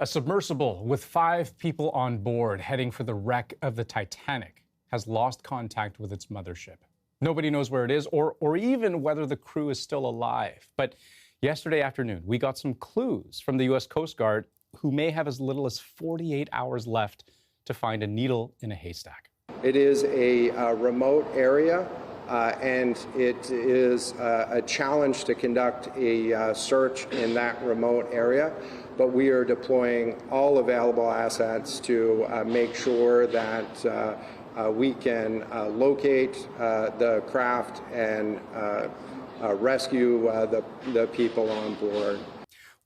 A submersible with 5 people on board heading for the wreck of the Titanic has lost contact with its mothership. Nobody knows where it is or even whether the crew is still alive. But yesterday afternoon, we got some clues from the U.S. Coast Guard, who may have as little as 48 hours left to find a needle in a haystack. It is a remote area, and it is a challenge to conduct a search in that remote area. But we are deploying all available assets to make sure that we can locate the craft and rescue the people on board.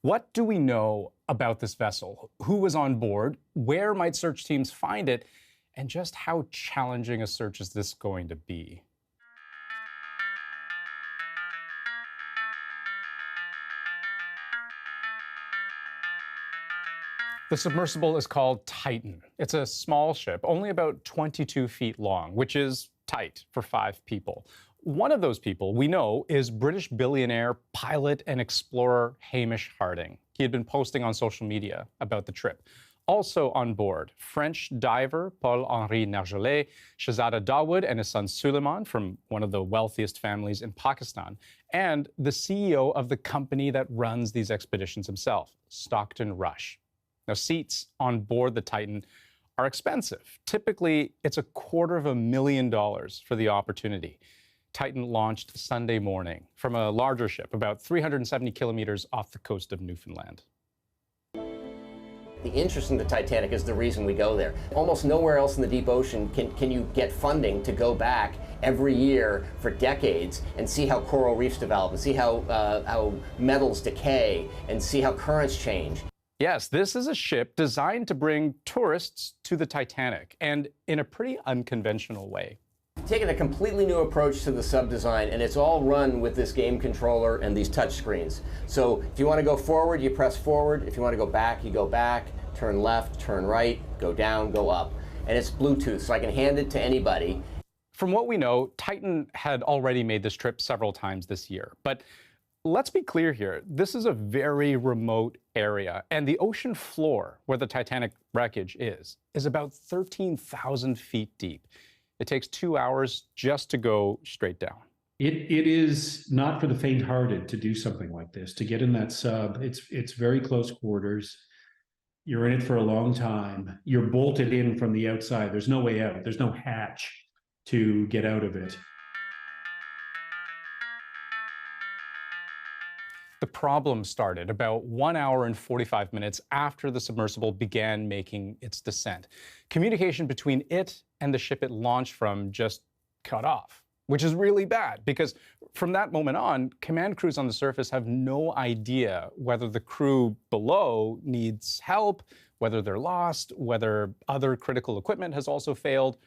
What do we know about this vessel? Who was on board? Where might search teams find it? And just how challenging a search is this going to be? The submersible is called Titan. It's a small ship, only about 22 feet long, which is tight for 5 people. One of those people we know is British billionaire, pilot, and explorer Hamish Harding. He had been posting on social media about the trip. Also on board, French diver Paul-Henri Nargeolet, Shahzada Dawood and his son Suleiman from one of the wealthiest families in Pakistan, and the CEO of the company that runs these expeditions himself, Stockton Rush. Now, seats on board the Titan are expensive. Typically, it's $250,000 for the opportunity. Titan launched Sunday morning from a larger ship, about 370 kilometers off the coast of Newfoundland. The interest in the Titanic is the reason we go there. Almost nowhere else in the deep ocean can you get funding to go back every year for decades and see how coral reefs develop and see how metals decay and see how currents change. Yes, this is a ship designed to bring tourists to the Titanic, and in a pretty unconventional way. Taking a completely new approach to the sub design, and it's all run with this game controller and these touch screens. So if you want to go forward, you press forward. If you want to go back, you go back, turn left, turn right, go down, go up. And it's Bluetooth, so I can hand it to anybody. From what we know, Titan had already made this trip several times this year. But let's be clear here, this is a very remote area, and the ocean floor where the Titanic wreckage is about 13,000 feet deep. It takes 2 hours just to go straight down. It is not for the faint-hearted to do something like this, to get in that sub. It's very close quarters. You're in it for a long time. You're bolted in from the outside. There's no way out. There's no hatch to get out of it. The problem started about 1 hour and 45 minutes after the submersible began making its descent. Communication between it and the ship it launched from just cut off, which is really bad because from that moment on, command crews on the surface have no idea whether the crew below needs help, whether they're lost, whether other critical equipment has also failed,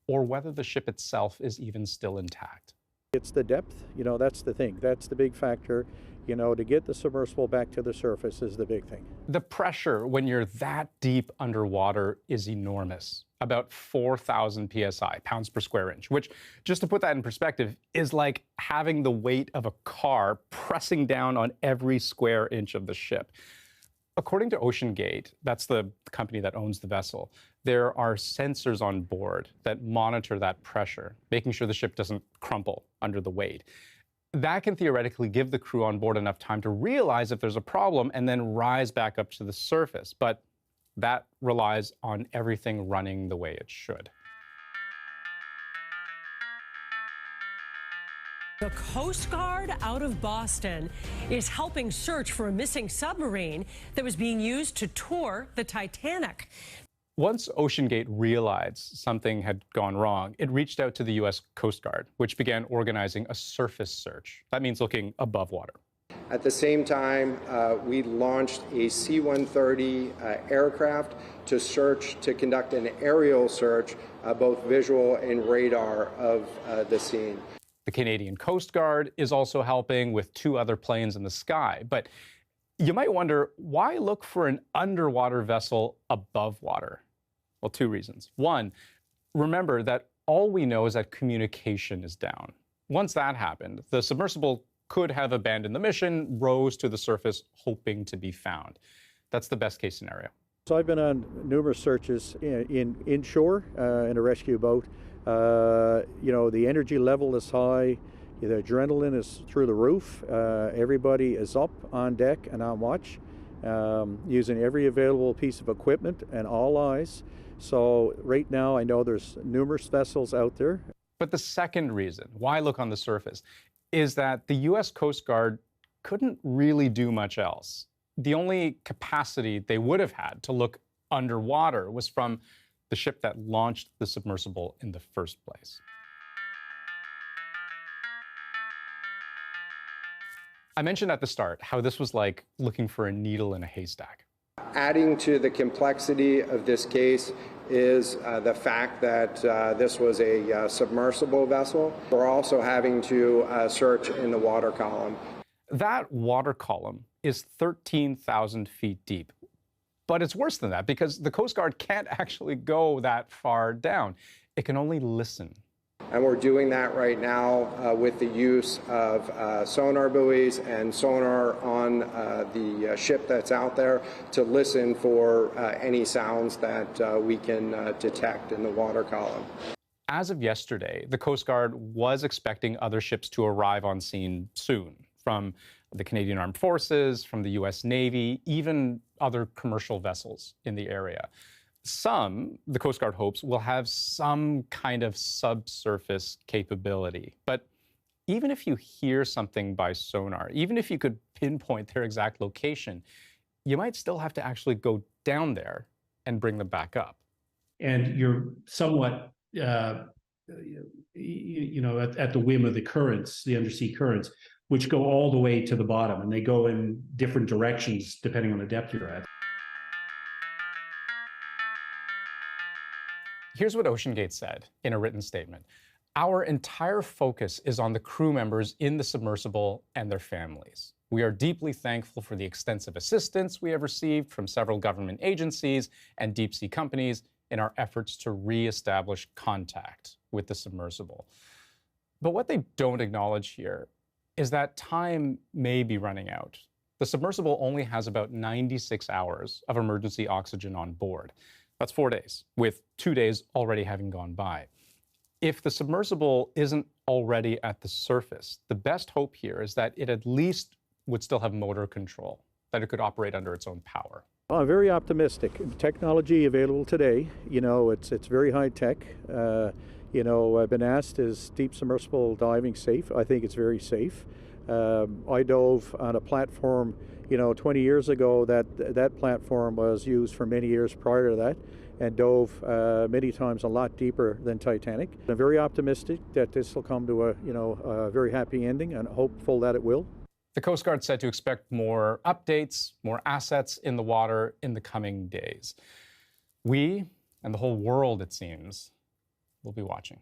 or whether the ship itself is even still intact. It's the depth, that's the thing. That's the big factor. To get the submersible back to the surface is the big thing. The pressure when you're that deep underwater is enormous, about 4,000 psi, pounds per square inch, which, just to put that in perspective, is like having the weight of a car pressing down on every square inch of the ship. According to OceanGate, that's the company that owns the vessel, there are sensors on board that monitor that pressure, making sure the ship doesn't crumple under the weight. That can theoretically give the crew on board enough time to realize if there's a problem and then rise back up to the surface. But that relies on everything running the way it should. The Coast Guard out of Boston is helping search for a missing submarine that was being used to tour the Titanic. Once OceanGate realized something had gone wrong, it reached out to the U.S. Coast Guard, which began organizing a surface search. That means looking above water. At the same time, we launched a C-130 aircraft to conduct an aerial search, both visual and radar, of the scene. The Canadian Coast Guard is also helping with 2 other planes in the sky. But you might wonder, why look for an underwater vessel above water? Well, 2 reasons. One, remember that all we know is that communication is down. Once that happened, the submersible could have abandoned the mission, rose to the surface hoping to be found. That's the best case scenario. So I've been on numerous searches inshore in a rescue boat. You know, the energy level is high, the adrenaline is through the roof. Everybody is up on deck and on watch, using every available piece of equipment and all eyes. So right now I know there's numerous vessels out there. But the second reason why look on the surface is that the U.S. Coast Guard couldn't really do much else. The only capacity they would have had to look underwater was from the ship that launched the submersible in the first place. I mentioned at the start how this was like looking for a needle in a haystack. Adding to the complexity of this case is the fact that this was a submersible vessel. We're also having to search in the water column. That water column is 13,000 feet deep. But it's worse than that because the Coast Guard can't actually go that far down. It can only listen. And we're doing that right now with the use of sonar buoys and sonar on the ship that's out there to listen for any sounds that we can detect in the water column. As of yesterday, the Coast Guard was expecting other ships to arrive on scene soon, from the Canadian Armed Forces, from the U.S. Navy, even other commercial vessels in the area. Some, the Coast Guard hopes, will have some kind of subsurface capability. But even if you hear something by sonar, even if you could pinpoint their exact location, you might still have to actually go down there and bring them back up. And you're somewhat, you know, at the whim of the currents, the undersea currents, which go all the way to the bottom, and they go in different directions depending on the depth you're at. Here's what OceanGate said in a written statement. Our entire focus is on the crew members in the submersible and their families. We are deeply thankful for the extensive assistance we have received from several government agencies and deep sea companies in our efforts to reestablish contact with the submersible. But what they don't acknowledge here is that time may be running out. The submersible only has about 96 hours of emergency oxygen on board. That's 4 days, with 2 days already having gone by. If the submersible isn't already at the surface, the best hope here is that it at least would still have motor control, that it could operate under its own power. I'm very optimistic. Technology available today, you know, it's very high tech. You know, I've been asked, is deep submersible diving safe? I think it's very safe. I dove on a platform, you know, 20 years ago. That platform was used for many years prior to that, and dove many times a lot deeper than Titanic. I'm very optimistic that this will come to a very happy ending, and hopeful that it will. The Coast Guard said to expect more updates, more assets in the water in the coming days. We, and the whole world, it seems, will be watching.